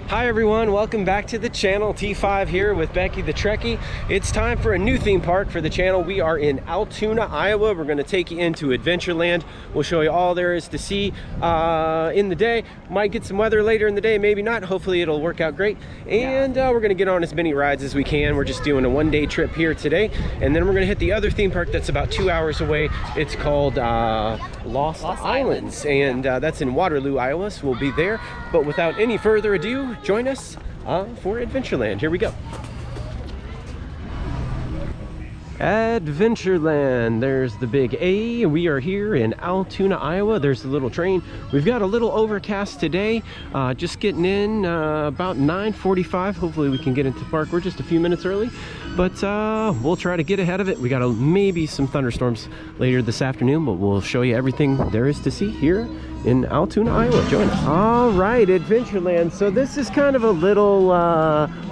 Hi everyone, welcome back to the channel. T5 here with Becky the Trekkie. It's time for a new theme park for the channel. We are in Altoona, Iowa. We're going to take you into Adventureland. We'll show you all there is to see in the day. Might get some weather later in the day, maybe not. Hopefully it'll work out great. And we're going to get on as many rides as we can. We're just doing a one-day trip here today. And then we're going to hit the other theme park that's about 2 hours away. It's called Lost Islands. And that's in Waterloo, Iowa. So we'll be there. But without any further ado, join us for Adventureland. Here we go. Adventureland. There's the big A. We are here in Altoona, Iowa. There's the little train. We've got a little overcast today. Just getting in about 9:45. Hopefully we can get into the park. We're just a few minutes early, but we'll try to get ahead of it. We got maybe some thunderstorms later this afternoon, but we'll show you everything there is to see here in Altoona, Iowa. Join us. All right, Adventureland. So this is kind of a little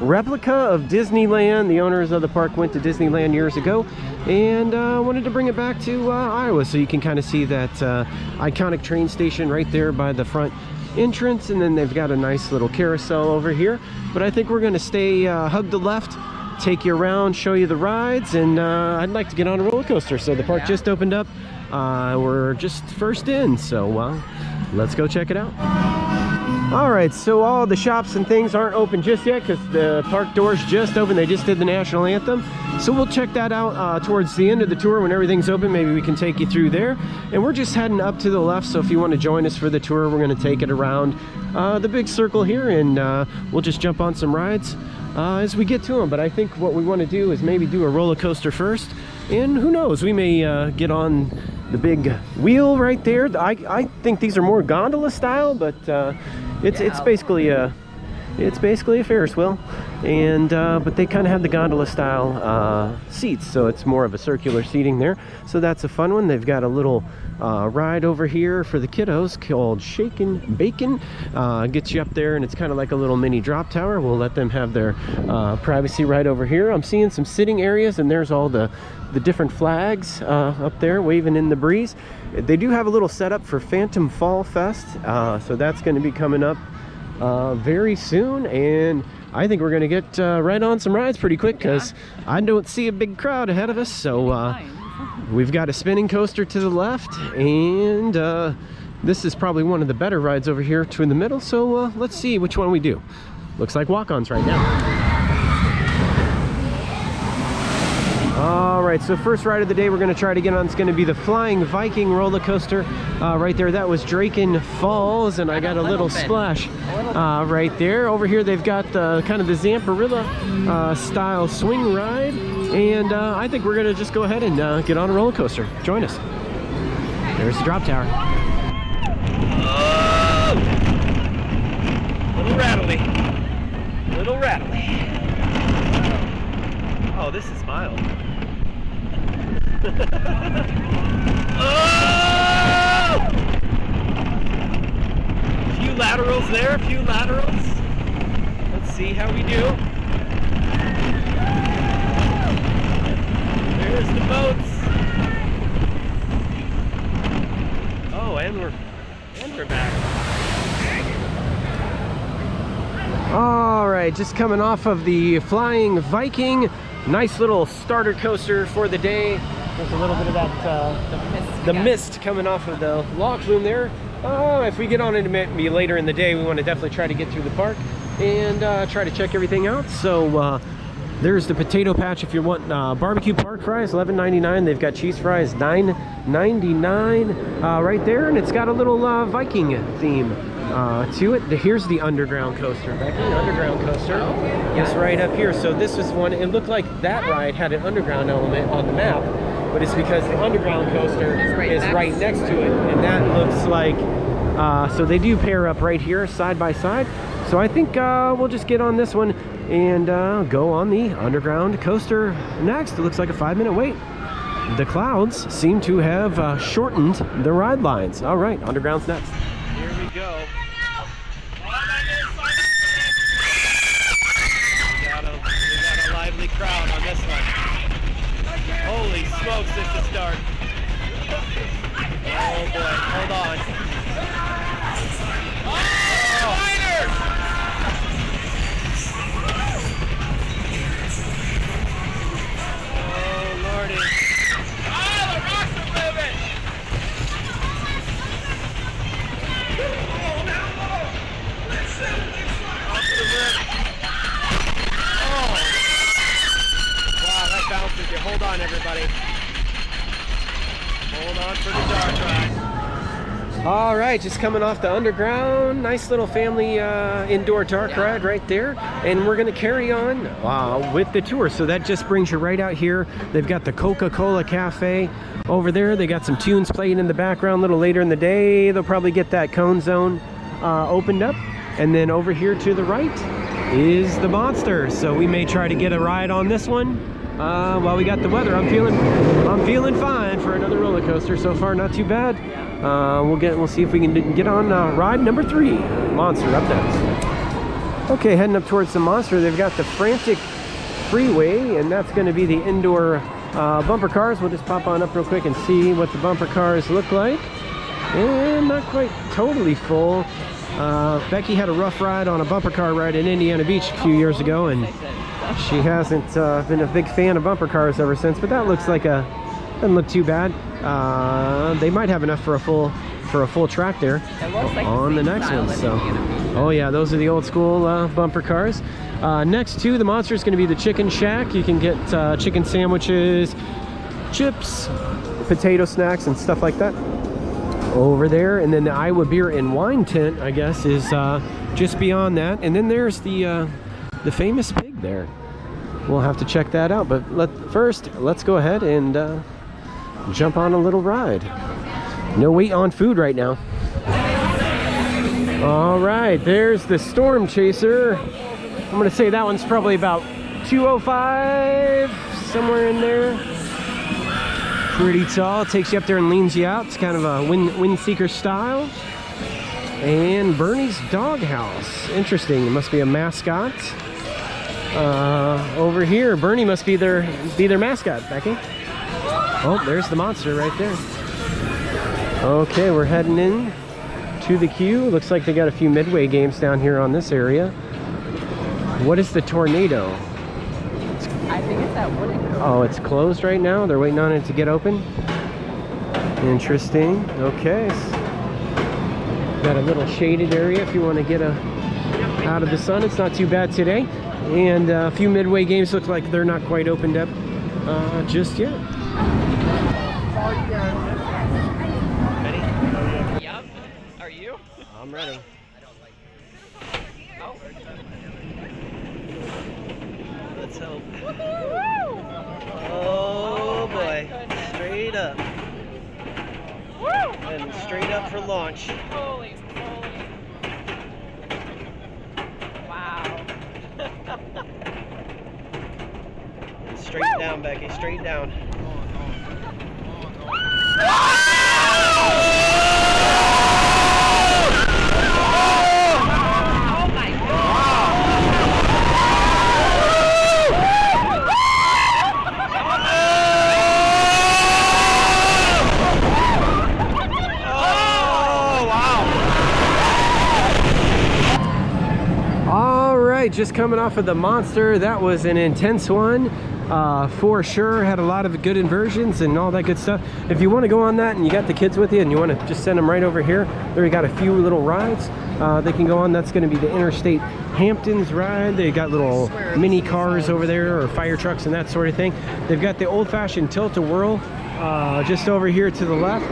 replica of Disneyland. The owners of the park went to Disneyland years ago and wanted to bring it back to Iowa, so you can kind of see that iconic train station right there by the front entrance, and then they've got a nice little carousel over here. But I think we're going to stay hug the left, take you around, show you the rides, and I'd like to get on a roller coaster. So the park just opened up. We're just first in, so let's go check it out. All right, so all the shops and things aren't open just yet because the park doors just opened. They just did the national anthem, so we'll check that out towards the end of the tour when everything's open. Maybe we can take you through there. And we're just heading up to the left, so if you want to join us for the tour, we're going to take it around the big circle here, and we'll just jump on some rides as we get to them. But I think what we want to do is maybe do a roller coaster first, and who knows, we may get on the big wheel right there. I think these are more gondola style, but it's basically a Ferris wheel, and but they kind of have the gondola style seats, so it's more of a circular seating there. So that's a fun one. They've got a little ride over here for the kiddos called Shakin' Bacon. Gets you up there, and it's kind of like a little mini drop tower. We'll let them have their privacy right over here. I'm seeing some sitting areas, and there's all the different flags up there waving in the breeze. They do have a little setup for Phantom Fall Fest, so that's going to be coming up very soon, and I think we're going to get right on some rides pretty quick because I don't see a big crowd ahead of us. So we've got a spinning coaster to the left, and this is probably one of the better rides over here to in the middle, so let's see which one we do. Looks like walk-ons right now. All right, so first ride of the day we're going to try to get on is going to be the Flying Viking roller coaster right there. That was Draken Falls, and I got a little splash right there. Over here they've got kind of the Zamperilla style swing ride, and I think we're going to just go ahead and get on a roller coaster. Join us. There's the drop tower. Oh! Little rattly. Little rattly. Oh, this is mild. Oh! A few laterals there, a few laterals. Let's see how we do. There's the boats. Oh, and we're back. All right, just coming off of the Flying Viking. Nice little starter coaster for the day. There's a little bit of that the mist coming off of the log flume there. If we get on it maybe later in the day, we want to definitely try to get through the park and try to check everything out. So there's the potato patch if you want barbecue park fries, $11.99. They've got cheese fries, $9.99 right there, and it's got a little Viking theme to it. Here's the underground coaster, Becky. Underground coaster is right up here. So this is one. It looked like that ride had an underground element on the map, but it's because the underground coaster is right next to it, and that looks like so they do pair up right here side by side. So I think we'll just get on this one and go on the underground coaster next. It looks like a 5-minute wait. The clouds seem to have shortened the ride lines. All right, underground's next. Here we go. We got a lively crowd on this one. Holy smokes, it's a start. Oh boy, hold on. Oh, on, everybody. Hold on for the dark ride. All right, just coming off the underground. Nice little family indoor dark ride right there. And we're gonna carry on with the tour. So that just brings you right out here. They've got the Coca-Cola Cafe over there. They got some tunes playing in the background. A little later in the day, they'll probably get that cone zone opened up. And then over here to the right is the Monster. So we may try to get a ride on this one while we got the weather. I'm feeling fine for another roller coaster. So far, not too bad. We'll see if we can get on ride number 3, Monster, up next. Okay, heading up towards the Monster, they've got the Frantic Freeway, and that's going to be the indoor bumper cars. We'll just pop on up real quick and see what the bumper cars look like. And not quite totally full. Becky had a rough ride on a bumper car ride in Indiana Beach a few years ago, and she hasn't been a big fan of bumper cars ever since, but that looks like doesn't look too bad. They might have enough for a full track there like on the next one. So, oh yeah, those are the old school bumper cars. Next to the Monster is going to be the Chicken Shack. You can get chicken sandwiches, chips, potato snacks, and stuff like that over there. And then the Iowa Beer and Wine tent, I guess, is just beyond that. And then there's the famous pig there. We'll have to check that out. But first, let's go ahead and jump on a little ride. No wait on food right now. All right, there's the Storm Chaser. I'm gonna say that one's probably about 205, somewhere in there. Pretty tall. It takes you up there and leans you out. It's kind of a wind seeker style. And Bernie's Doghouse. Interesting. It must be a mascot. Over here, Bernie must be their mascot, Becky. Oh, there's the Monster right there. Okay, we're heading in to the queue. Looks like they got a few midway games down here on this area. What is the Tornado? I think it's that wooden coaster. Oh, it's closed right now? They're waiting on it to get open? Interesting. Okay. Got a little shaded area if you want to get out of the sun. It's not too bad today. And a few midway games look like they're not quite opened up just yet. Ready? Yep. Are you? I'm ready. Oh. Let's hope. Oh boy. Straight up. Woo! And straight up for launch. Holy moly. Wow. Straight down, Becky. Straight down. Just coming off of the Monster. That was an intense one for sure. Had a lot of good inversions and all that good stuff. If you want to go on that and you got the kids with you and you want to just send them right over here, there you got a few little rides they can go on. That's going to be the Interstate Hamptons ride. They got little mini cars over there, or fire trucks and that sort of thing. They've got the old-fashioned tilt-a-whirl just over here to the left.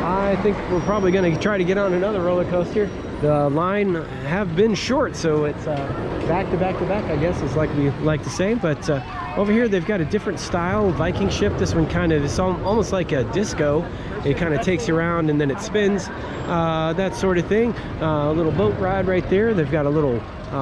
I think we're probably going to try to get on another roller coaster. The line have been short, so it's back to back to back, I guess, is like we like to say. But over here they've got a different style Viking ship. This one kind of is almost like a disco. It kind of takes you around and then it spins, that sort of thing. A little boat ride right there. They've got a little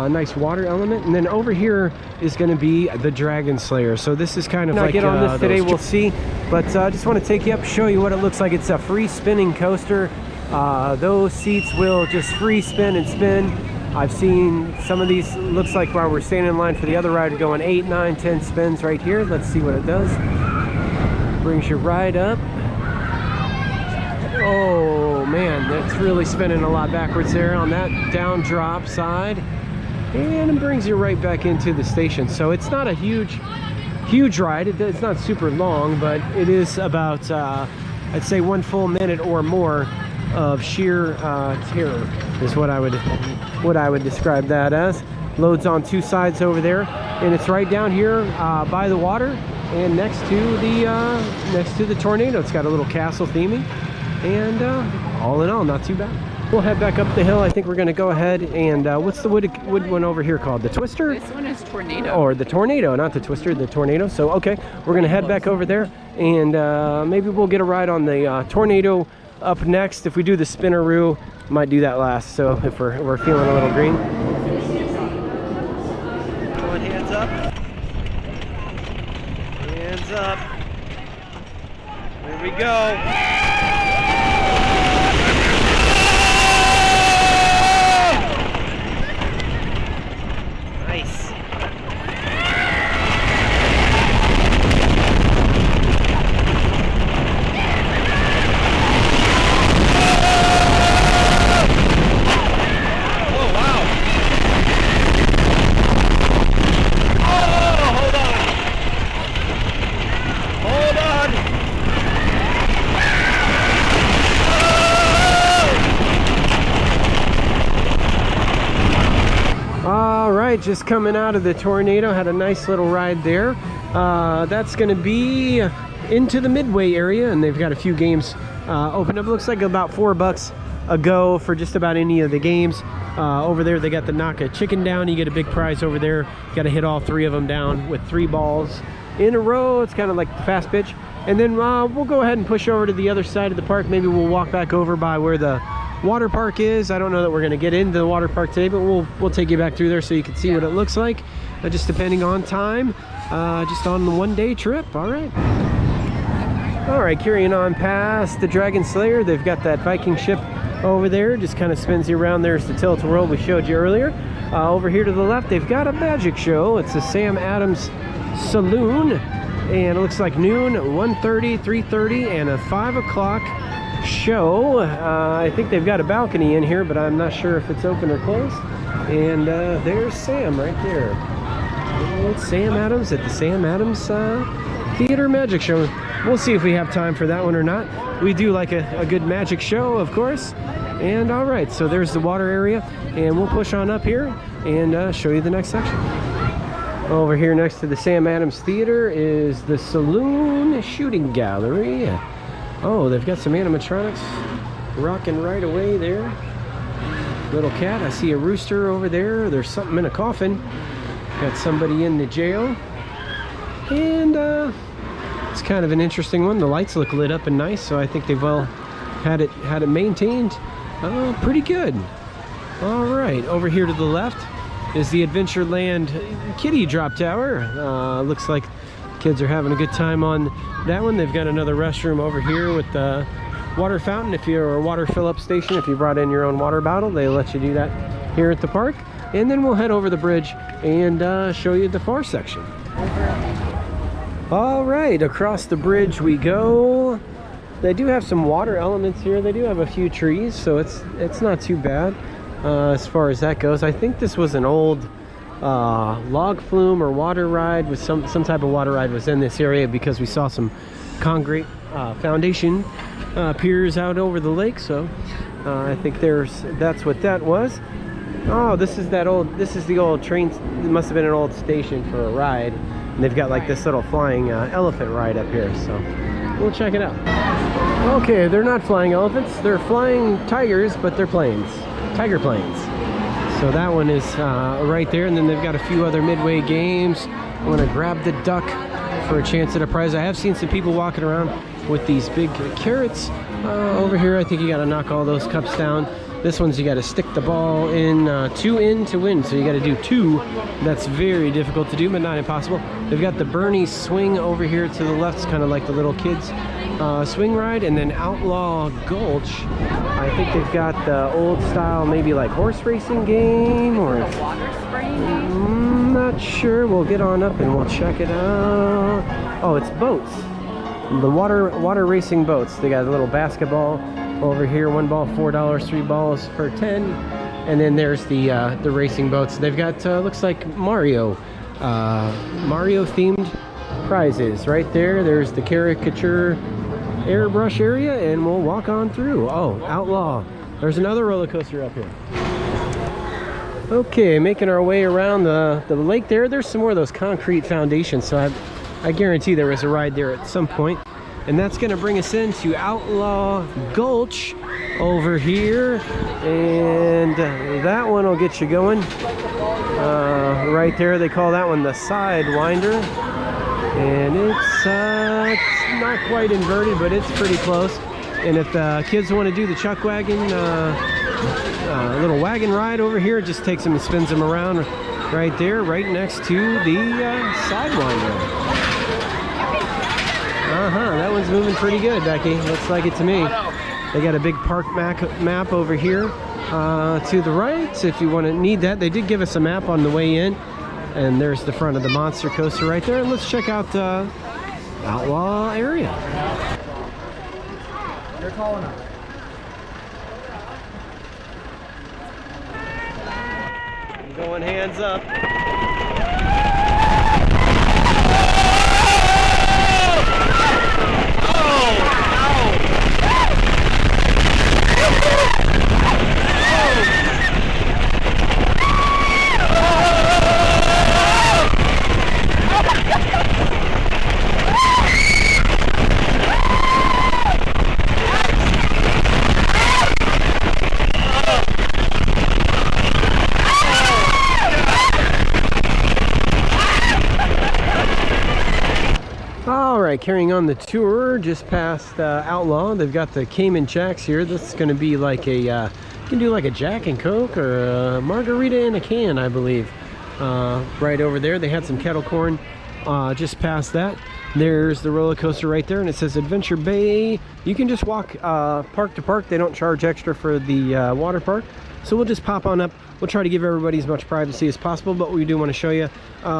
nice water element. And then over here is going to be the Dragon Slayer. So this is kind of like, get on this today, we'll see. But I just want to take you up, show you what it looks like. It's a free spinning coaster. Those seats will just free spin and spin. I've seen some of these, looks like while we're standing in line for the other ride, going 8, 9, 10 spins right here. Let's see what it does. Brings you right up. Oh man, that's really spinning a lot backwards there on that down drop side. And it brings you right back into the station. So it's not a huge ride. It's not super long, but it is about, I'd say 1 full minute or more of sheer terror is what I would describe that as. Loads on 2 sides over there, and it's right down here by the water. and next to the Tornado. It's got a little castle theming, and all in all, not too bad. We'll head back up the hill. I think we're going to go ahead and what's the wood one over here called? The Twister? This one is Tornado. Or the Tornado, not the Twister, the Tornado. So okay, we're going to head back over there, and maybe we'll get a ride on the Tornado up next. If we do the Spinaroo, might do that last. So if we're feeling a little green. Going hands up. Hands up. Here we go. Nice. Oh, wow. Oh, hold on. Hold on. All right, just coming out of the Tornado, had a nice little ride there. That's going to be into the Midway area, and they've got a few games opened up. It looks like about $4 a go for just about any of the games. Over there, they got the knock a chicken down. You get a big prize over there. You got to hit all 3 of them down with 3 balls in a row. It's kind of like the fast pitch. And then we'll go ahead and push over to the other side of the park. Maybe we'll walk back over by where the water park is. I don't know that we're going to get into the water park today, but we'll take you back through there so you can see what it looks like, just depending on time, just on the one-day trip. All right, carrying on past the Dragon Slayer. They've got that Viking ship over there, just kind of spins you around. There's the tilt-a-whirl we showed you earlier. Over here to the left, they've got a magic show. It's the Sam Adams Saloon, and it looks like noon, 1:30, 3:30, and a 5 o'clock show. I think they've got a balcony in here, but I'm not sure if it's open or closed. And there's Sam right there. Old Sam Adams at the Sam Adams Theater Magic Show. We'll see if we have time for that one or not. We do like a good magic show, of course. And all right, so there's the water area, and we'll push on up here and show you the next section. Over here next to the Sam Adams Theater is the Saloon Shooting Gallery. Oh, they've got some animatronics rocking right away there. Little cat. I see a rooster over there. There's something in a coffin. Got somebody in the jail. And it's kind of an interesting one. The lights look lit up and nice, so I think they've well had it maintained pretty good. All right, over here to the left is the Adventureland Kitty Drop Tower. Looks like kids are having a good time on that one. They've got another restroom over here with the water fountain. If you're a water fill-up station, if you brought in your own water bottle, they let you do that here at the park. And then we'll head over the bridge and show you the far section. All right, across the bridge we go. They do have some water elements here. They do have a few trees, so it's not too bad as far as that goes. I think this was an old log flume or water ride. With some type of water ride was in this area, because we saw some concrete foundation piers out over the lake. So I think that's what that was. Oh, this is the old train. It must have been an old station for a ride, and they've got like this little flying elephant ride up here, so we'll check it out. Okay, they're not flying elephants, they're flying tigers, but they're planes, tiger planes. So that one is right there, and then they've got a few other Midway games. I'm gonna grab the duck for a chance at a prize. I have seen some people walking around with these big carrots over here. I think you gotta knock all those cups down. This one's you gotta stick the ball in, 2 in to win, so you gotta do 2. That's very difficult to do, but not impossible. They've got the Bernie swing over here to the left. It's kind of like the little kids swing ride, and then Outlaw Gulch. I think they've got the old style, maybe like horse racing game, or Water spraying. not sure. We'll get on up and we'll check it out. Oh, it's boats. The water racing boats. They got a little basketball over here. 1 ball $4, 3 balls for 10. And then there's the racing boats. They've got looks like Mario themed prizes right there. There's the caricature airbrush area, and we'll walk on through. Oh, Outlaw. There's another roller coaster up here. Okay, making our way around the lake there. There's some more of those concrete foundations, so I guarantee there was a ride there at some point. And that's gonna bring us into Outlaw Gulch over here. And that one will get you going. Right there, they call that one the Sidewinder. And it's not quite inverted, but it's pretty close. And if the kids want to do the chuck wagon, little wagon ride over here, it just takes them and spins them around right there, right next to the Sidewinder. That one's moving pretty good, Becky. Looks like it to me. They got a big park map over here to the right. If you want to need that, they did give us a map on the way in. And there's the front of the monster coaster right there. And let's check out the Outlaw area. They're calling us. I'm going hands up. Carrying on the tour just past Outlaw. They've got the Cayman Jacks here. This is going to be like a you can do like a Jack and Coke or a margarita in a can, I believe. Right over there they had some kettle corn just past that. There's the roller coaster right there, and it says Adventure Bay. You can just walk park to park. They don't charge extra for the water park, so we'll just pop on up. We'll try to give everybody as much privacy as possible, but we do want to show you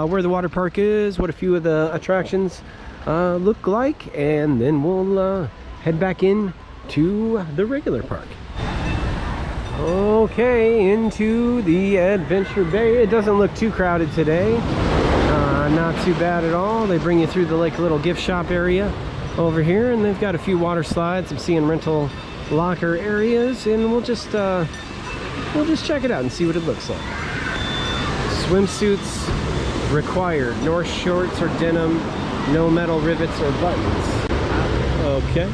where the water park is, what a few of the attractions look like, and then we'll head back in to the regular park. Okay, into the Adventure Bay. It doesn't look too crowded today. Not too bad at all. They bring you through the like little gift shop area over here, and they've got a few water slides. I'm seeing rental locker areas, and we'll just check it out and see what it looks like. Swimsuits required. North shorts or denim. No metal rivets or buttons. Okay.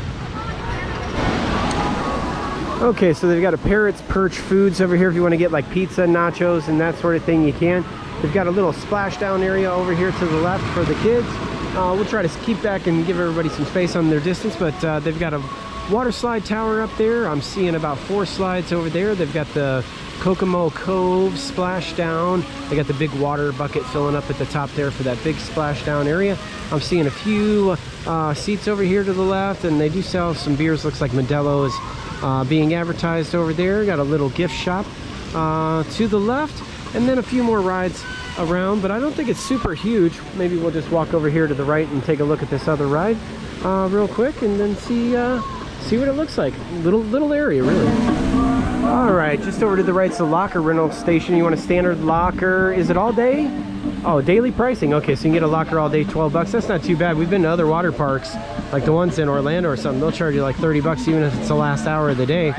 Okay, so they've got a Parrot's Perch Foods over here. If you want to get like pizza, nachos, and that sort of thing, you can. They've got a little splashdown area over here to the left for the kids. We'll try to keep back and give everybody some space on their distance, but they've got a water slide tower up there. I'm seeing about 4 slides over there. They've got the Kokomo Cove splashdown. They got the big water bucket filling up at the top there for that big splashdown area. I'm seeing a few seats over here to the left, and they do sell some beers. Looks like Modelo's being advertised over there. Got a little gift shop to the left, and then a few more rides around, but I don't think it's super huge. Maybe we'll just walk over here to the right and take a look at this other ride real quick, and then see what it looks like. Little area, really. All right, just over to the right's the locker rental station. You want a standard locker? Is it all day? Oh, daily pricing. Okay, so you can get a locker all day, 12 bucks. That's not too bad. We've been to other water parks, like the ones in Orlando or something. They'll charge you like 30 bucks even if it's the last hour of the day.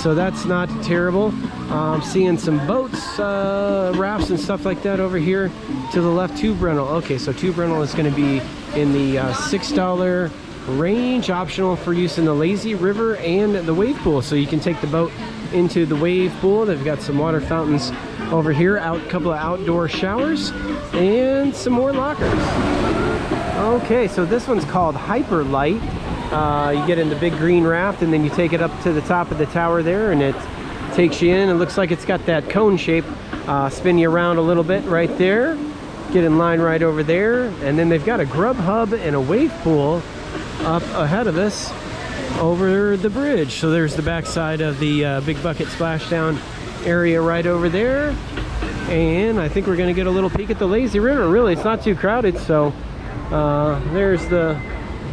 So that's not terrible. I'm seeing some boats, rafts and stuff like that over here to the left. Tube rental. Okay, so tube rental is going to be in the $6 range, optional for use in the lazy river and the wave pool. So you can take the boat into the wave pool. They've got some water fountains over here, a couple of outdoor showers, and some more lockers. Okay, so this one's called Hyper Light. You get in the big green raft, and then you take it up to the top of the tower there, and it takes you in. It looks like it's got that cone shape. Spin you around a little bit right there. Get in line right over there, and then they've got a grub hub and a wave pool up ahead of us over the bridge. So there's the backside of the big bucket splashdown area right over there, and I think we're going to get a little peek at the lazy river. Really, it's not too crowded, so there's the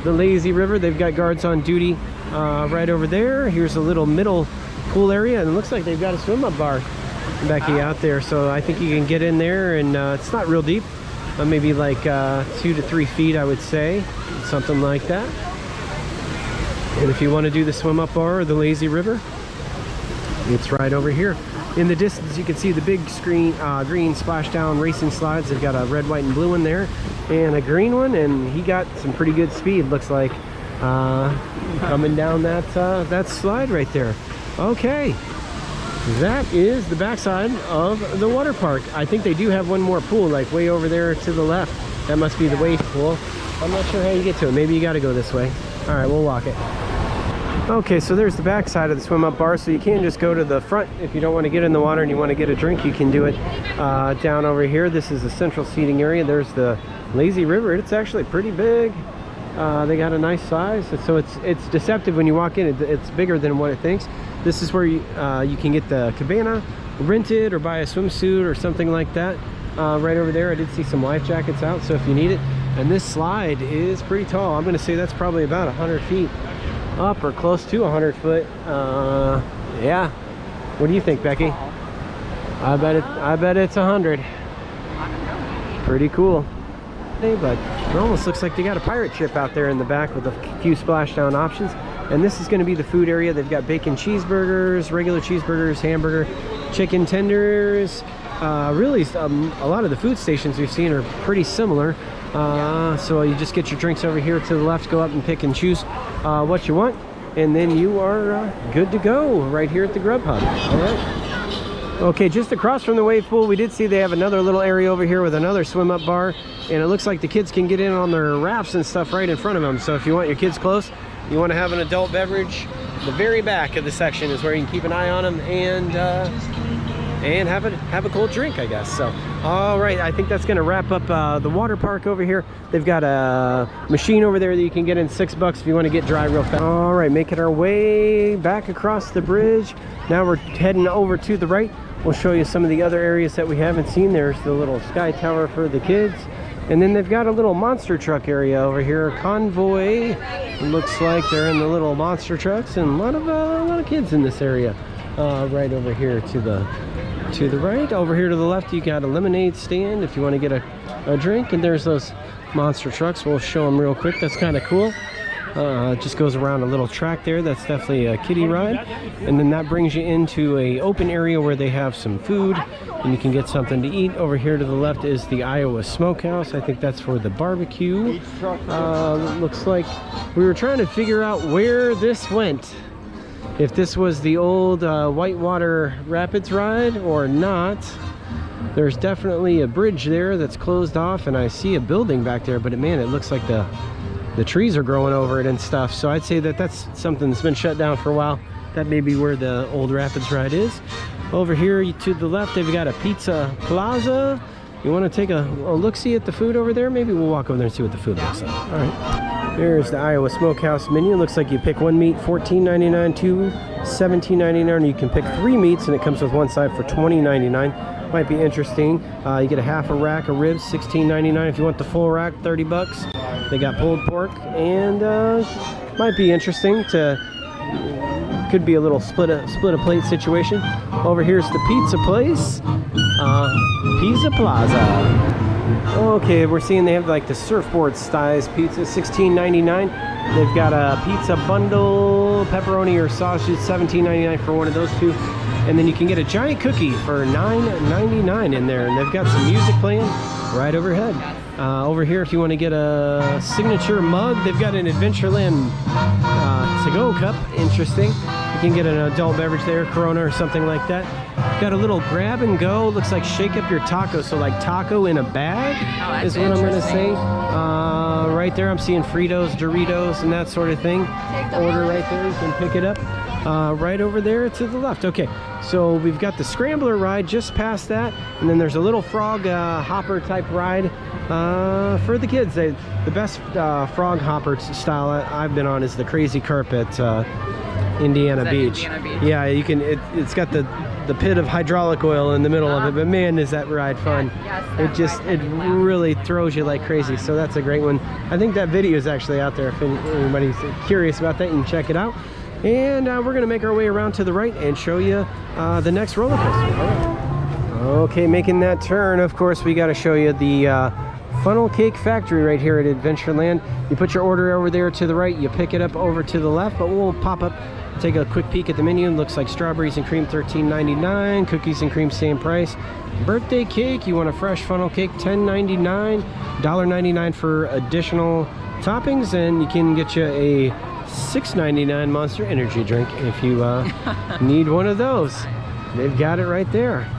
lazy river. They've got guards on duty right over there. Here's a little middle pool area, and it looks like they've got a swim-up bar, Becky, out there. So I think you can get in there, and it's not real deep, maybe like 2 to 3 feet, I would say, something like that. And if you want to do the swim-up bar or the lazy river, it's right over here. In the distance, you can see the big screen, green splashdown racing slides. They've got a red, white, and blue one there, and a green one, and he got some pretty good speed, looks like, coming down that slide right there. Okay, that is the backside of the water park. I think they do have one more pool, like way over there to the left. That must be the wave pool. I'm not sure how you get to it. Maybe you got to go this way. All right, we'll walk it. Okay, so there's the back side of the swim up bar, so you can't just go to the front. If you don't want to get in the water and you want to get a drink, you can do it down over here. This is the central seating area. There's the lazy river. It's actually pretty big. They got a nice size, so it's deceptive when you walk in. It's bigger than what it thinks. This is where you can get the cabana rented or buy a swimsuit or something like that. Right over there, I did see some life jackets out, so if you need it. And this slide is pretty tall. I'm going to say that's probably about 100 feet up or close to 100 foot. Yeah. What do you think, Becky? I bet it's 100. Pretty cool. But it almost looks like they got a pirate ship out there in the back with a few splashdown options. And this is going to be the food area. They've got bacon cheeseburgers, regular cheeseburgers, hamburger, chicken tenders. Really, a lot of the food stations we've seen are pretty similar. So you just get your drinks over here to the left, go up and pick and choose what you want, and then you are good to go right here at the Grub Hub. All right. Okay, just across from the wave pool, we did see they have another little area over here with another swim up bar, and it looks like the kids can get in on their rafts and stuff right in front of them. So if you want your kids close, you want to have an adult beverage, the very back of the section is where you can keep an eye on them and have a cold drink, I guess. So all right, I think that's going to wrap up the water park over here. They've got a machine over there that you can get in $6 if you want to get dry real fast. All right, making our way back across the bridge. Now we're heading over to the right. We'll show you some of the other areas that we haven't seen. There's the little sky tower for the kids, and then they've got a little monster truck area over here. Convoy. It looks like they're in the little monster trucks, and a lot of kids in this area. Right over here to the right. Over here to the left, you got a lemonade stand if you want to get a drink, and there's those monster trucks. We'll show them real quick. That's kind of cool. It just goes around a little track there. That's definitely a kiddie ride, and then that brings you into a open area where they have some food and you can get something to eat. Over here to the left is the Iowa Smokehouse. I think that's for the barbecue. Looks like we were trying to figure out where this went, if this was the old Whitewater Rapids ride or not. There's definitely a bridge there that's closed off, and I see a building back there, but man, it looks like the trees are growing over it and stuff. So I'd say that that's something that's been shut down for a while. That may be where the old Rapids ride is. Over here to the left, they've got a pizza plaza. You want to take a look-see at the food over there? Maybe we'll walk over there and see what the food looks like. All right. There's the Iowa Smokehouse menu. Looks like you pick one meat, $14.99, two, $17.99, and you can pick 3 meats, and it comes with one side for $20.99. Might be interesting. You get a half a rack of ribs, $16.99. If you want the full rack, $30. They got pulled pork, and might be interesting to. Could be a little split a plate situation. Over here's the pizza place, Pizza Plaza. Okay, we're seeing they have like the surfboard size pizza, $16.99. They've got a pizza bundle, pepperoni or sausage, $17.99 for one of those two. And then you can get a giant cookie for $9.99 in there. And they've got some music playing right overhead. Over here, if you want to get a signature mug, they've got an Adventureland to-go cup. Interesting. You can get an adult beverage there, Corona or something like that. Got a little grab and go. Looks like shake up your taco. So like taco in a bag is what I'm going to say. Right there, I'm seeing Fritos, Doritos, and that sort of thing. Order right there. You can pick it up. Right over there to the left. Okay, so we've got the Scrambler ride just past that, and then there's a little frog hopper type ride for the kids. The best frog hopper style I've been on is the Crazy Carpet Indiana Beach. Yeah, you can. It's got the pit of hydraulic oil in the middle of it, but man, is that ride fun. Yes, it really throws you like crazy, so that's a great one. I think that video is actually out there. If anybody's curious about that, you can check it out. And we're gonna make our way around to the right and show you the next roller coaster. All right. Okay, making that turn, of course, we got to show you the Funnel Cake Factory right here at Adventureland. You put your order over there to the right, you pick it up over to the left, but we'll pop up Take a quick peek at the menu. Looks like strawberries and cream $13.99, cookies and cream same price. Birthday cake, you want a fresh funnel cake, $10.99, $1.99 for additional toppings, and you can get you a $6.99 Monster Energy drink if you need one of those. They've got it right there.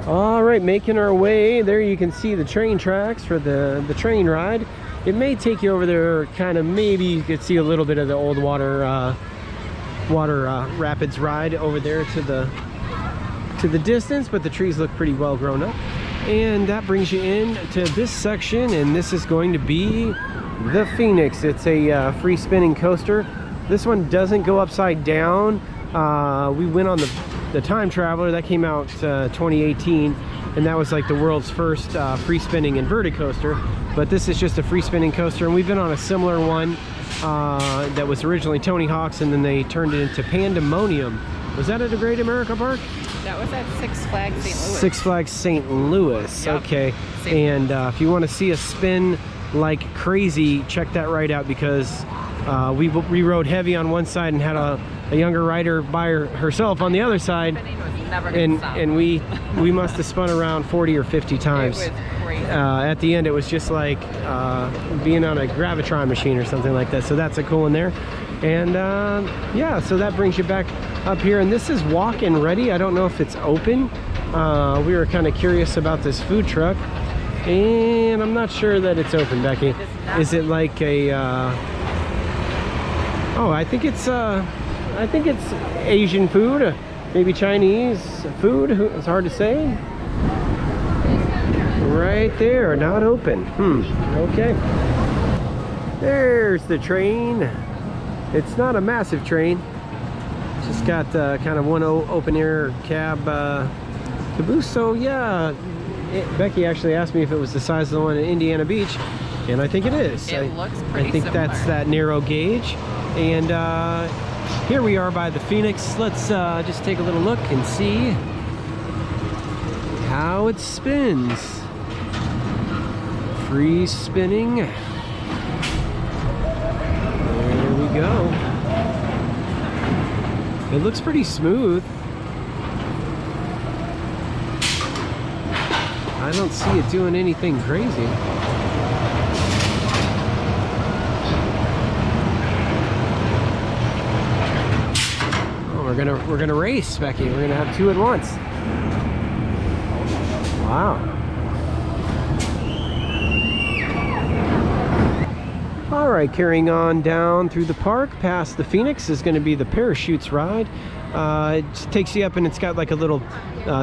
All right, making our way there. You can see the train tracks for the train ride. It may take you over there, kind of, maybe you could see a little bit of the old water rapids ride over there to the distance, but the trees look pretty well grown up. And that brings you in to this section, and this is going to be the Phoenix. It's a free spinning coaster. This one doesn't go upside down. We went on the Time Traveler that came out 2018, and that was like the world's first free spinning inverted coaster. But this is just a free spinning coaster, and we've been on a similar one that was originally Tony Hawk's, and then they turned it into Pandemonium. Was that at a Great America Park? That was at Six Flags St. Louis. Six Flags St. Louis. Yep. Okay. And if you want to see a spin like crazy, check that ride out, because we rode heavy on one side and had a younger rider by herself on the other side, and we must have spun around 40 or 50 times. It was crazy. At the end, it was just like being on a gravitron machine or something like that. So that's a cool one there. And yeah, so that brings you back up here, and this is walk-in ready. I don't know if it's open. We were kind of curious about this food truck, and I'm not sure that it's open, Becky. Is it like a oh, I think it's Asian food, maybe Chinese food. It's hard to say. Right there, not open. Okay. There's the train. It's not a massive train. It's just got kind of one open air cab caboose. So yeah, Becky actually asked me if it was the size of the one in Indiana Beach, and I think it is. It looks pretty I think similar. that's that narrow gauge. And here we are by the Phoenix. Let's just take a little look and see how it spins. Free spinning. There we go. It looks pretty smooth. I don't see it doing anything crazy. We're gonna race, Becky. We're gonna have two at once. Wow. All right, carrying on down through the park past the Phoenix is going to be the Parachutes ride. It just takes you up, and it's got like a little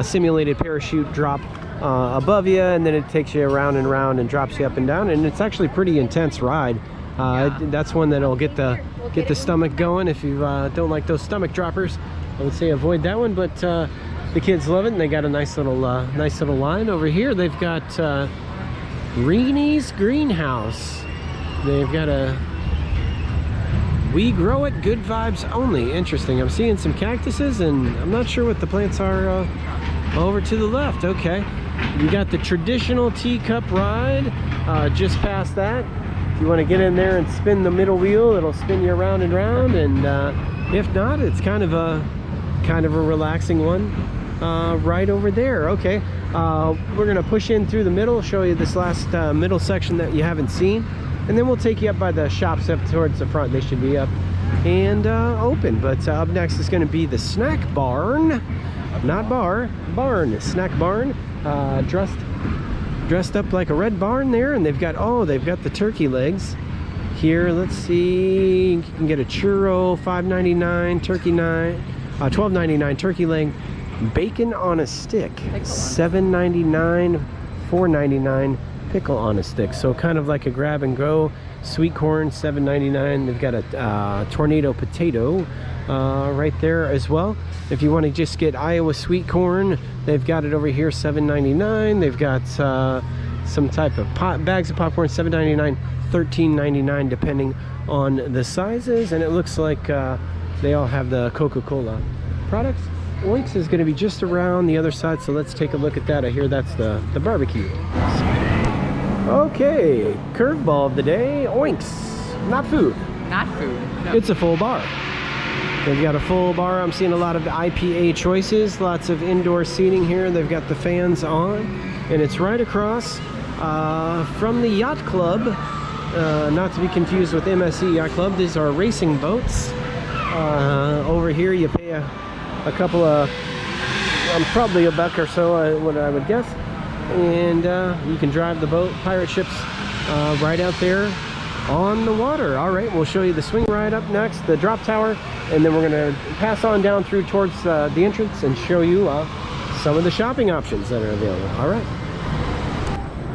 simulated parachute drop above you, and then it takes you around and around and drops you up and down, and it's actually a pretty intense ride. That's one that'll get the stomach going. If you don't like those stomach droppers, I would say avoid that one. But the kids love it, and they got a nice little line over here. They've got Reenie's Greenhouse. They've got a "We Grow It, Good Vibes Only." Interesting. I'm seeing some cactuses, and I'm not sure what the plants are over to the left. Okay, you got the traditional teacup ride just past that. If you want to get in there and spin the middle wheel, it'll spin you around and round. And if not, it's kind of a relaxing one right over there. Okay, we're gonna push in through the middle, show you this last middle section that you haven't seen, and then we'll take you up by the shops up towards the front. They should be up and open. But up next is going to be the snack barn, not bar, barn, snack barn, dressed up like a red barn there, and they've got the turkey legs here. Let's see, you can get a churro, $5.99, turkey $12.99 turkey leg, bacon on a stick, $7.99, $4.99 pickle on a stick. So kind of like a grab and go. Sweet corn, $7.99. They've got a tornado potato right there as well. If you want to just get Iowa sweet corn, they've got it over here, $7.99. They've got some type of bags of popcorn, $7.99, $13.99 depending on the sizes. And it looks like they all have the Coca-Cola products. Oinks is going to be just around the other side, so let's take a look at that. I hear that's the barbecue. Okay, curveball of the day, Oinks. Not food, not food. No. It's a full bar. They've got a full bar. I'm seeing a lot of IPA choices, lots of indoor seating here. They've got the fans on, and it's right across from the yacht club. Not to be confused with MSC Yacht Club. These are racing boats. Over here you pay a couple of, probably $1 or so, what I would guess. And you can drive the boat, pirate ships, right out there on the water. All right, we'll show you the swing ride up next, the drop tower, and then we're going to pass on down through towards the entrance and show you some of the shopping options that are available. All right.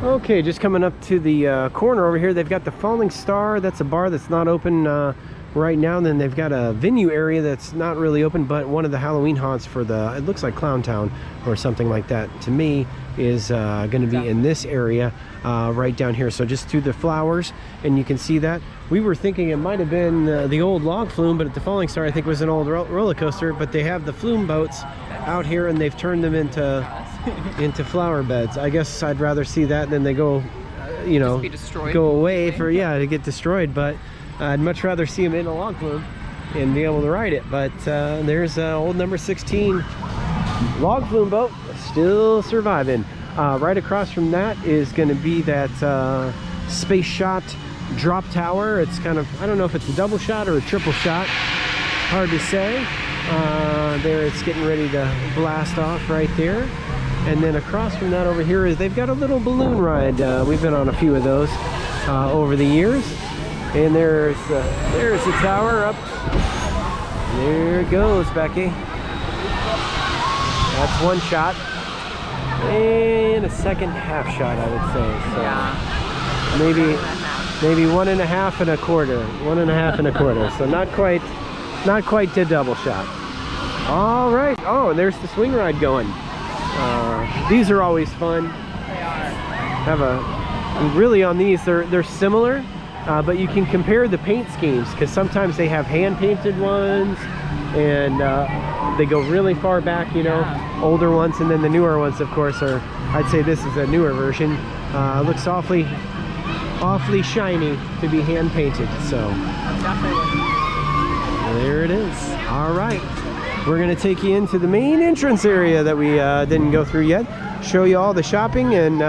Okay, just coming up to the corner over here, they've got the Falling Star. That's a bar that's not open right now. And then they've got a venue area that's not really open, but one of the Halloween haunts for it looks like Clown Town or something like that to me, is going to be in this area right down here. So just through the flowers, and you can see that. We were thinking it might have been the old log flume, but at the Falling Star I think it was an old roller coaster. But they have the flume boats out here, and they've turned them into flower beds. I guess I'd rather see that than they go, you know, go away for, to get destroyed. But I'd much rather see them in a log flume and be able to ride it. But there's old number 16 log flume boat still surviving. Right across from that is going to be that space shot drop tower. It's kind of, I don't know if it's a double shot or a triple shot, hard to say. There it's getting ready to blast off right there. And then across from that over here is they've got a little balloon ride. We've been on a few of those over the years. And there's the tower up. There it goes, Becky. That's one shot. And a second half shot, I would say. So Yeah. maybe 1.5 and a quarter. 1.5 and a quarter. So not quite the double shot. All right. Oh, and there's the swing ride going. These are always fun. They are. Really on these, they're similar, but you can compare the paint schemes, because sometimes they have hand painted ones, and they go really far back, you know, older ones, and then the newer ones, of course, are, I'd say this is a newer version. Looks awfully shiny to be hand painted. So there it is. All right. We're going to take you into the main entrance area that we didn't go through yet. Show you all the shopping, and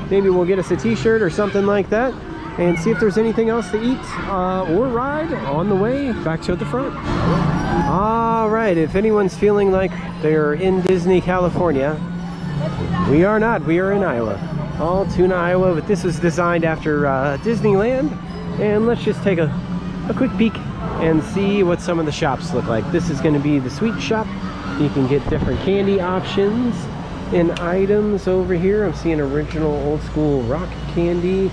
maybe we'll get us a t-shirt or something like that, and see if there's anything else to eat or ride on the way back to the front. All right, if anyone's feeling like they're in Disney, California, we are not. We are in Iowa. Altoona, Iowa, but this was designed after Disneyland. And let's just take a quick peek and see what some of the shops look like. This is going to be the sweet shop. You can get different candy options and items over here. I'm seeing original old school rock candy.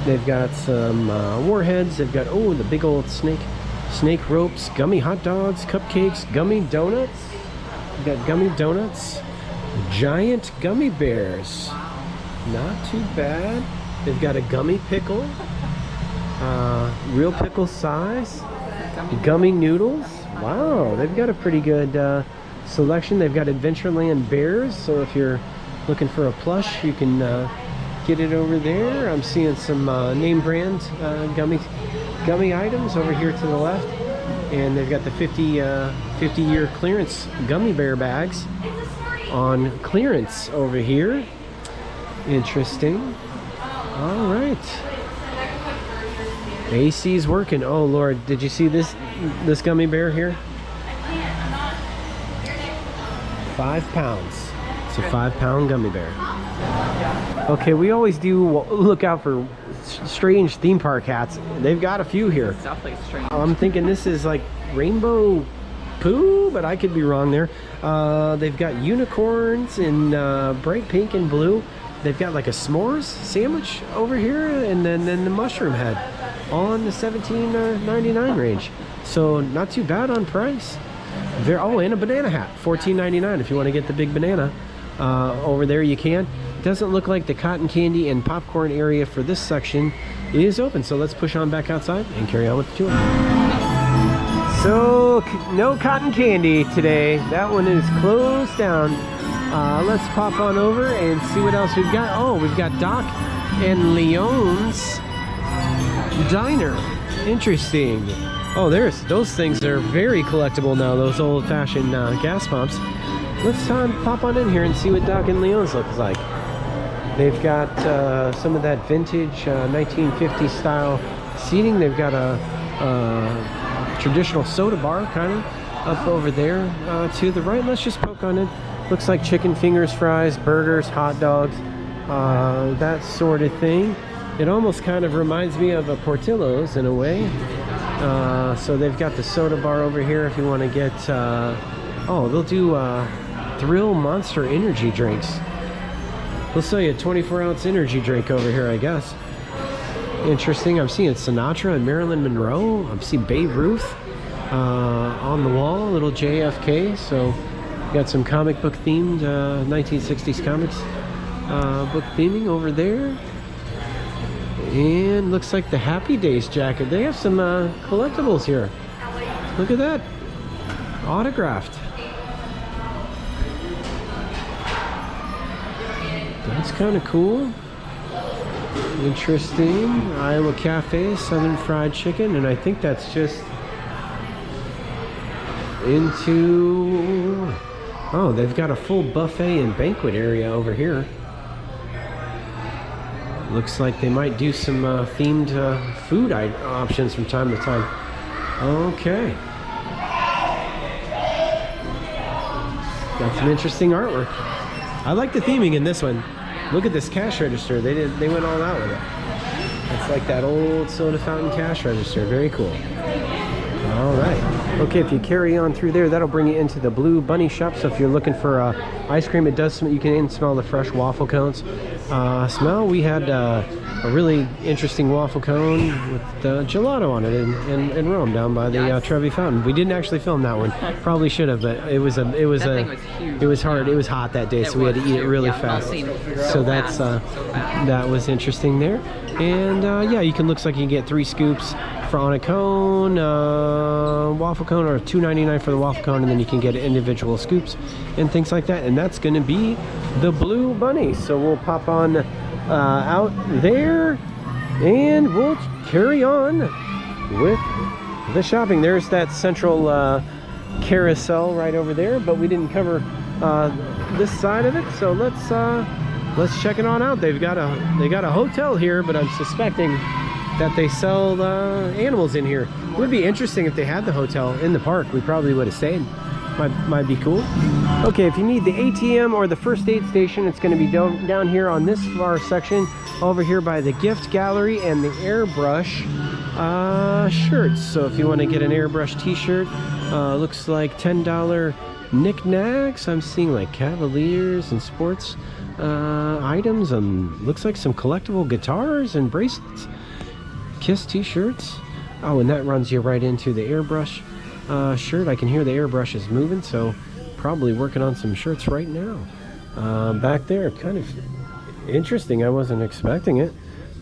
They've got some warheads. They've got, oh, the big old snake ropes, gummy hot dogs, cupcakes, gummy donuts. We've got gummy donuts, giant gummy bears. Not too bad. They've got a gummy pickle, real pickle size. Gummy noodles. Wow, they've got a pretty good selection. They've got Adventureland bears, so if you're looking for a plush, you can get it over there. I'm seeing some name brand gummy items over here to the left, and they've got the 50-year clearance gummy bear bags on clearance over here. Interesting. All right. AC's working. Oh Lord, did you see this gummy bear here? 5 pounds. It's a 5-pound gummy bear. Okay, we always do look out for strange theme park hats. They've got a few here. It's definitely strange. I'm thinking this is like rainbow poo, but I could be wrong there. They've got unicorns in bright pink and blue. They've got like a s'mores sandwich over here, and then the mushroom head on the $17.99 range. So not too bad on price. Oh, and a banana hat, $14.99 if you want to get the big banana. Over there you can. Doesn't look like the cotton candy and popcorn area for this section is open. So let's push on back outside and carry on with the tour. So no cotton candy today. That one is closed down. Let's pop on over and see what else we've got. Oh, we've got Doc and Leon's Diner. Interesting. Oh, those things are very collectible now, those old-fashioned gas pumps. Let's pop on in here and see what Doc and Leon's looks like. They've got some of that vintage 1950 style seating. They've got a traditional soda bar kind of up over there to the right. Let's just poke on it. Looks like chicken fingers, fries, burgers, hot dogs, that sort of thing. It almost kind of reminds me of a Portillo's in a way. So they've got the soda bar over here if you want to get, oh, they'll do Thrill Monster energy drinks. They'll sell you a 24-ounce energy drink over here, I guess. Interesting. I'm seeing Sinatra and Marilyn Monroe. I'm seeing Babe Ruth on the wall, a little JFK. So got some comic book themed 1960s comics book theming over there. And looks like the Happy Days jacket. They have some collectibles here. Look at that. Autographed. That's kind of cool. Interesting. Iowa Cafe, Southern Fried Chicken. And I think that's just into... Oh, they've got a full buffet and banquet area over here. Looks like they might do some themed food options from time to time. Okay. Got some interesting artwork. I like the theming in this one. Look at this cash register. They went all out with it. It's like that old soda fountain cash register. Very cool. All right. Okay, if you carry on through there, that'll bring you into the Blue Bunny shop. So if you're looking for ice cream, it does. You can smell the fresh waffle cones. We had a really interesting waffle cone with gelato on it and Rome down by the Trevi Fountain. We didn't actually film that one. Probably should have, but it was hard. It was hot that day, so we had to eat it really fast. So that was interesting there. And yeah, looks like you can get 3 scoops on a cone, waffle cone, or $2.99 for the waffle cone, and then you can get individual scoops and things like that. And that's going to be the Blue Bunny. So we'll pop on out there and we'll carry on with the shopping. There's that central carousel right over there, but we didn't cover this side of it, so let's check it on out. They got a hotel here, but I'm suspecting that they sell animals in here. It would be interesting if they had the hotel in the park. We probably would have stayed. Might be cool. Okay, if you need the ATM or the first aid station, it's going to be down here on this far section, over here by the gift gallery and the airbrush shirts. So if you want to get an airbrush t-shirt, looks like $10 knickknacks. I'm seeing like Cavaliers and sports items, and looks like some collectible guitars and bracelets. Kiss t-shirts. Oh, and that runs you right into the airbrush shirt. I can hear the airbrush is moving, so probably working on some shirts right now. Back there, kind of interesting. I wasn't expecting it.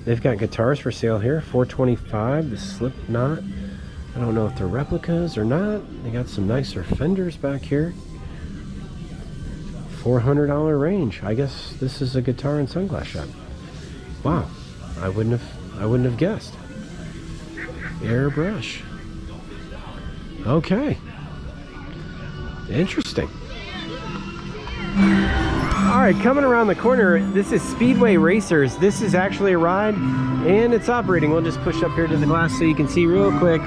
They've got guitars for sale here, $425. The Slipknot. I don't know if they're replicas or not. They got some nicer Fenders back here. $400 range. I guess this is a guitar and sunglass shop. Wow, I wouldn't have guessed. Airbrush. Okay. Interesting. Alright, coming around the corner, this is Speedway Racers. This is actually a ride, and it's operating. We'll just push up here to the glass so you can see real quick.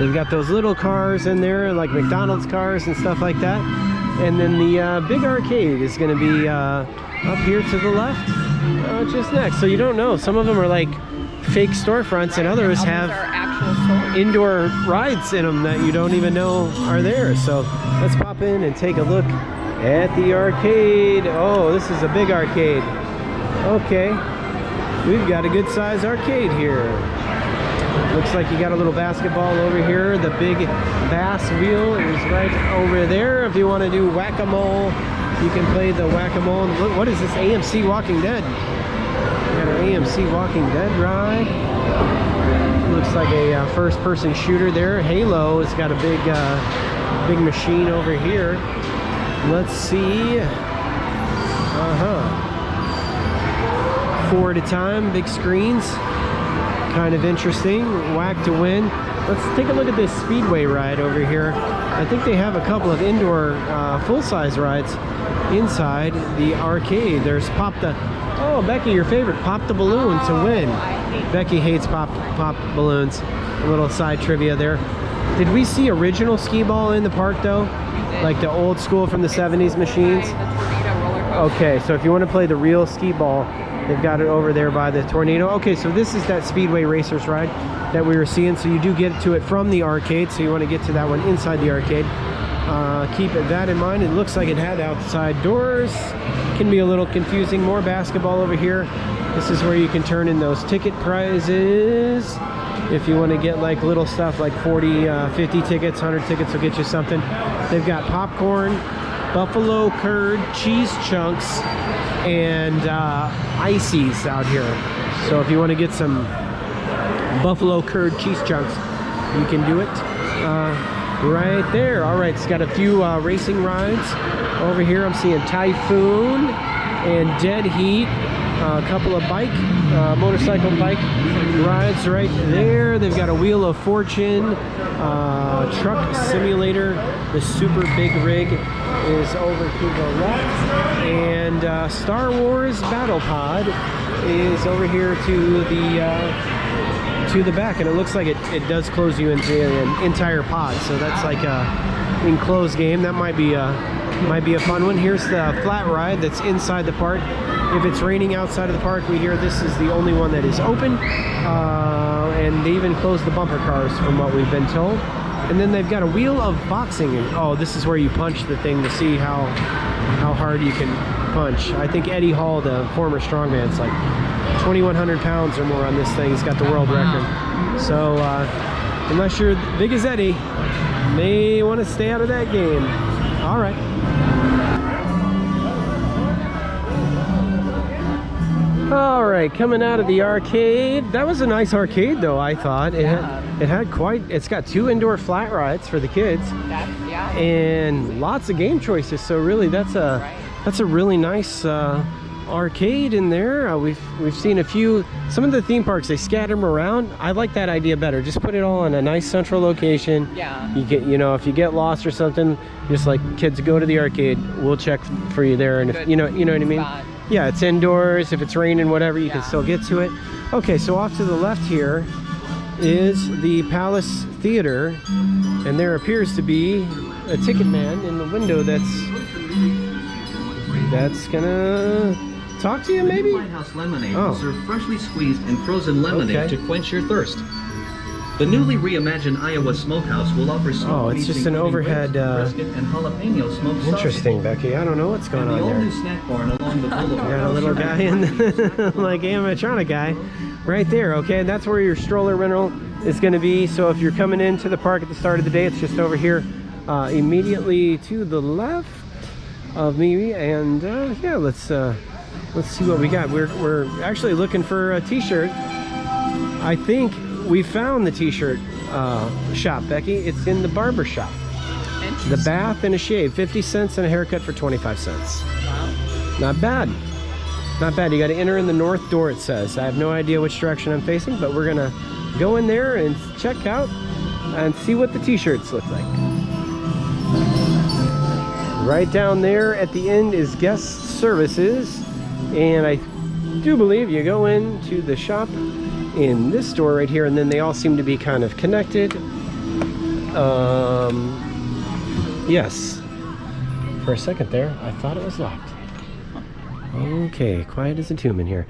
They've got those little cars in there, like McDonald's cars and stuff like that. And then the big arcade is going to be up here to the left, just next. So you don't know. Some of them are like fake storefronts, and others have indoor rides in them that you don't even know are there. So let's pop in and take a look at the arcade. Oh, this is a big arcade. Okay, we've got a good size arcade here. Looks like you got a little basketball over here. The big bass wheel is right over there. If you want to do whack-a-mole, you can play the whack-a-mole. What is this? AMC Walking Dead. We got an AMC Walking Dead ride. Looks like a first-person shooter there. Halo has got a big machine over here. Let's see. 4 at a time, big screens. kind of interesting. Whack to win. Let's take a look at this speedway ride over here. I think they have a couple of indoor full-size rides inside the arcade. There's Pop the... Oh, Becky, your favorite, Pop the Balloon to win. Becky hates pop balloons. A little side trivia there. Did we see original skee ball in the park though? Like the old school from the 70s machines? Okay, so if you want to play the real skee ball, they've got it over there by the Tornado. Okay, so this is that Speedway Racers ride that we were seeing. So you do get to it from the arcade, so you want to get to that one inside the arcade. Keep that in mind. It looks like it had outside doors. Can be a little confusing. More basketball over here. This is where you can turn in those ticket prizes. If you want to get like little stuff like 40, 50 tickets, 100 tickets will get you something. They've got popcorn, buffalo curd, cheese chunks, and ices out here. So if you want to get some buffalo curd cheese chunks, you can do it right there. All right, it's got a few racing rides over here. I'm seeing Typhoon and Dead Heat. A couple of motorcycle bike rides right there. They've got a Wheel of Fortune, truck simulator. The super big rig is over to the left, and Star Wars Battle Pod is over here to the back, and it looks like it does close you into an entire pod. So that's like a enclosed game. That might be a fun one. Here's the flat ride that's inside the park. If it's raining outside of the park, we hear this is the only one that is open. And they even closed the bumper cars from what we've been told. And then they've got a Wheel of Boxing. Oh, this is where you punch the thing to see how hard you can punch. I think Eddie Hall, the former strongman, is like 2,100 pounds or more on this thing. He's got the world record. So unless you're big as Eddie, you may want to stay out of that game. All right. All right, coming out of the arcade. That was a nice arcade though, I thought. It's got 2 indoor flat rides for the kids. And lots of game choices. So really that's a really nice arcade in there. We've seen a few. Some of the theme parks, they scatter them around. I like that idea better. Just put it all in a nice central location. Yeah. You get, if you get lost or something, just like kids, go to the arcade. We'll check for you there. And if you know what I mean. Yeah, it's indoors. If it's raining, whatever, you can still get to it. Okay, so off to the left here is the Palace Theater, and there appears to be a ticket man in the window that's gonna talk to you, maybe? Lighthouse Lemonade will serve freshly squeezed and frozen lemonade to quench your thirst. The newly reimagined Iowa Smokehouse will offer oh, it's just an overhead brisket and jalapeno smoked interesting sausage. Becky, I don't know what's going on there. New snack barn along the boulevard. Got a little guy in like animatronic guy right there. Okay, that's where your stroller rental is going to be. So if you're coming into the park at the start of the day, it's just over here immediately to the left of me. And yeah, let's see what we got. We're actually looking for a t-shirt. I think we found the t-shirt shop, Becky. It's in the barber shop. The bath and a shave, 50 cents, and a haircut for 25 cents. Wow. Not bad. Not bad. You got to enter in the north door, it says. I have no idea which direction I'm facing, but we're gonna go in there and check out and see what the t-shirts look like. Right down there at the end is guest services, and I do believe you go into the shop in this store right here, and then they all seem to be kind of connected. Yes, for a second there I thought it was locked. Okay, quiet as a tomb in here.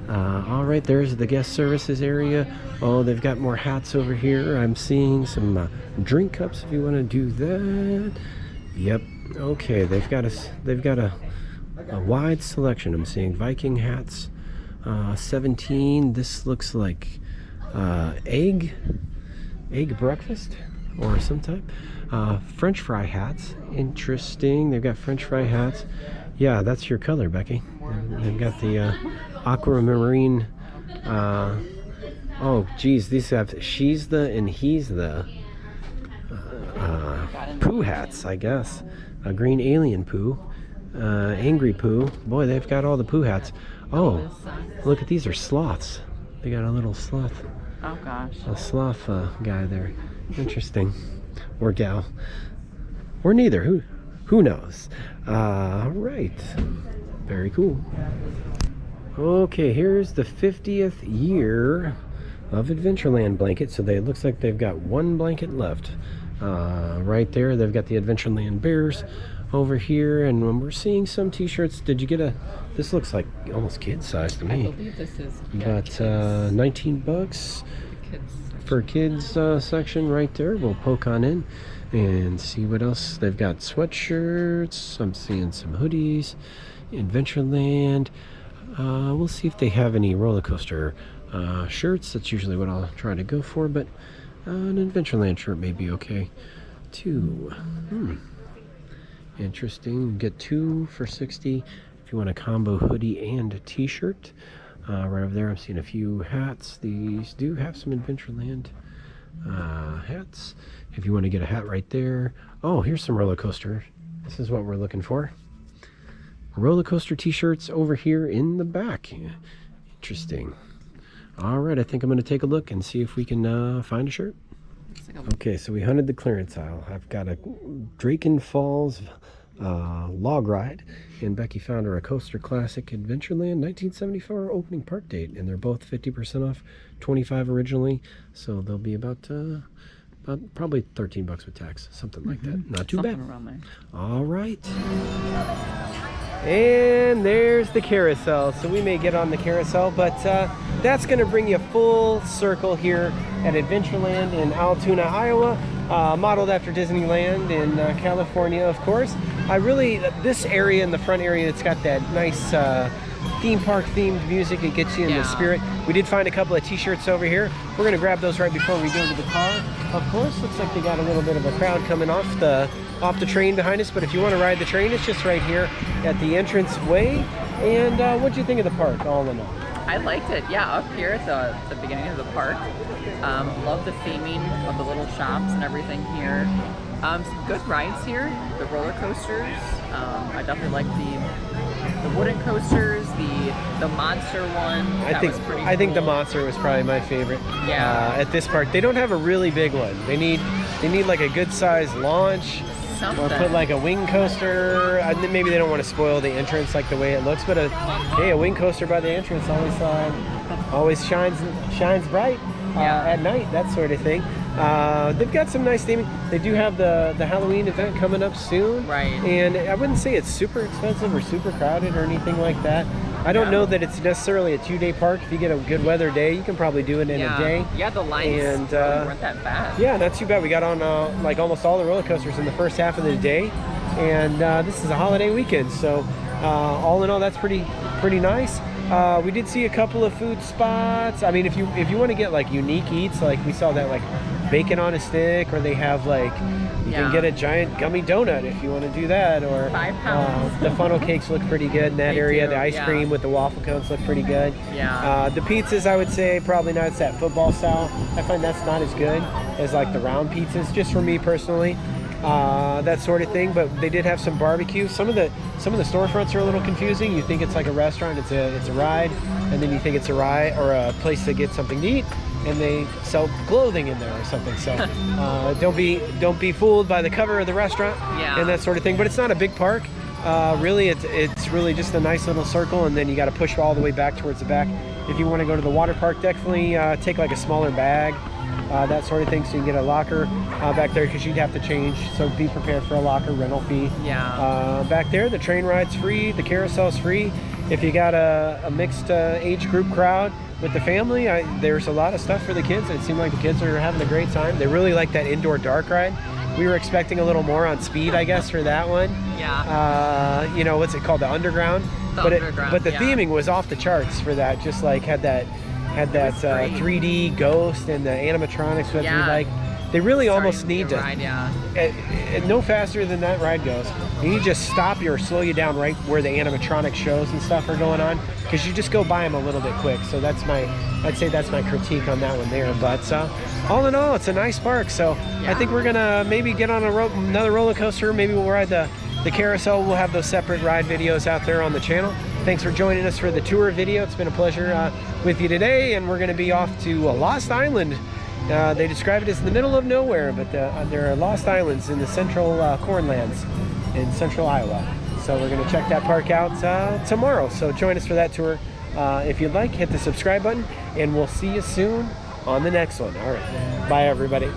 All right, there's the guest services area. Oh, they've got more hats over here. I'm seeing some drink cups if you want to do that. Yep. Okay, they've got a wide selection. I'm seeing Viking hats. 17. This looks like egg breakfast or some type. French fry hats. Interesting. They've got French fry hats. Yeah, that's your color, Becky. They've got the aquamarine. Oh, geez, these have she's the and he's the poo hats, I guess. A green alien poo. Angry poo. Boy, they've got all the poo hats. Oh, look at these are sloths. They got a little sloth Oh gosh. A sloth guy there. Interesting. Or gal. Or neither. Who knows? Right. Very cool. Okay, here's the 50th year of Adventureland blanket. So it looks like they've got one blanket left. Right there, they've got the Adventureland bears over here, and when we're seeing some t-shirts. Did you get this looks like almost kid size to me. I believe this is. But 19 bucks for kids section right there. We'll poke on in and see what else they've got. Sweatshirts, I'm seeing some hoodies. Adventureland. We'll see if they have any roller coaster shirts. That's usually what I'll try to go for, but an Adventureland shirt may be okay too. Interesting. Get 2 for $60 if you want a combo hoodie and a t-shirt. Right over there I'm seeing a few hats. These do have some Adventureland hats if you want to get a hat right there. Oh, here's some roller coaster. This is what we're looking for. Roller coaster t-shirts over here in the back. Interesting. All right, I think I'm going to take a look and see if we can find a shirt. Okay, so we hunted the clearance aisle. I've got a Draken Falls log ride, and Becky found her a Coaster Classic Adventureland 1974 opening park date, and they're both 50% off, $25 originally, so they'll be about probably 13 bucks with tax, something like that. Not too Something bad. around there. All right. And there's the carousel. So we may get on the carousel, but that's going to bring you full circle here at Adventureland in Altoona, Iowa, modeled after Disneyland in California, of course. This area in the front area, it's got that nice theme park themed music. It gets you in the spirit. We did find a couple of t-shirts over here. We're going to grab those right before we go to the car. Of course, looks like they got a little bit of a crowd coming off the train behind us, but if you want to ride the train, it's just right here at the entrance way. And what'd you think of the park, all in all? I liked it, yeah, up here at the beginning of the park. Love the theming of the little shops and everything here. Some good rides here, the roller coasters. I definitely like the wooden coasters, the monster one. I think the monster was probably my favorite. Yeah. At this park, they don't have a really big one. They need like a good sized launch. Something. Or put like a wing coaster. Maybe they don't want to spoil the entrance like the way it looks, but a wing coaster by the entrance always shines bright at night, that sort of thing. They've got some nice theming. They do have the Halloween event coming up soon. Right. And I wouldn't say it's super expensive or super crowded or anything like that. I don't know that it's necessarily a 2-day park. If you get a good weather day, you can probably do it in a day. Yeah, the lines really weren't that bad. Yeah, not too bad. We got on like almost all the roller coasters in the first half of the day. And this is a holiday weekend, so all in all, that's pretty nice. We did see a couple of food spots. I mean, if you want to get like unique eats, like we saw that like bacon on a stick, or they have like you can get a giant gummy donut if you want to do that, or 5 pounds. the funnel cakes look pretty good in that area. The ice cream with the waffle cones look pretty good. Yeah. The pizzas, I would say probably not. It's that football style. I find that's not as good as like the round pizzas, just for me personally. That sort of thing, but they did have some barbecue. Some of the storefronts are a little confusing. You think it's like a restaurant, it's a ride, and then you think it's a ride or a place to get something to eat, and they sell clothing in there or something. So don't be fooled by the cover of the restaurant and that sort of thing. But it's not a big park. Really, it's really just a nice little circle, and then you got to push all the way back towards the back. If you want to go to the water park, definitely take like a smaller bag. That sort of thing, so you can get a locker back there, because you'd have to change, so be prepared for a locker rental fee. Back there, the train ride's free, the carousel's free. If you got a mixed age group crowd with the family, there's a lot of stuff for the kids. It seemed like the kids are having a great time. They really like that indoor dark ride. We were expecting a little more on speed, I guess, for that one. You know, what's it called, the underground? But the theming was off the charts for that. Just like had that 3D ghost and the animatronics that we like. They really almost need to ride, no faster than that ride goes. You need to just stop you or slow you down right where the animatronic shows and stuff are going on, because you just go by them a little bit quick. So I'd say that's my critique on that one there. But all in all, it's a nice park. So I think we're gonna maybe get on another roller coaster. Maybe we'll ride the carousel. We'll have those separate ride videos out there on the channel. Thanks for joining us for the tour video. It's been a pleasure with you today, and we're going to be off to Lost Island. They describe it as the middle of nowhere, but there are lost islands in the central cornlands in central Iowa. So we're going to check that park out tomorrow. So join us for that tour. If you'd like, hit the subscribe button, and we'll see you soon on the next one. All right. Bye, everybody.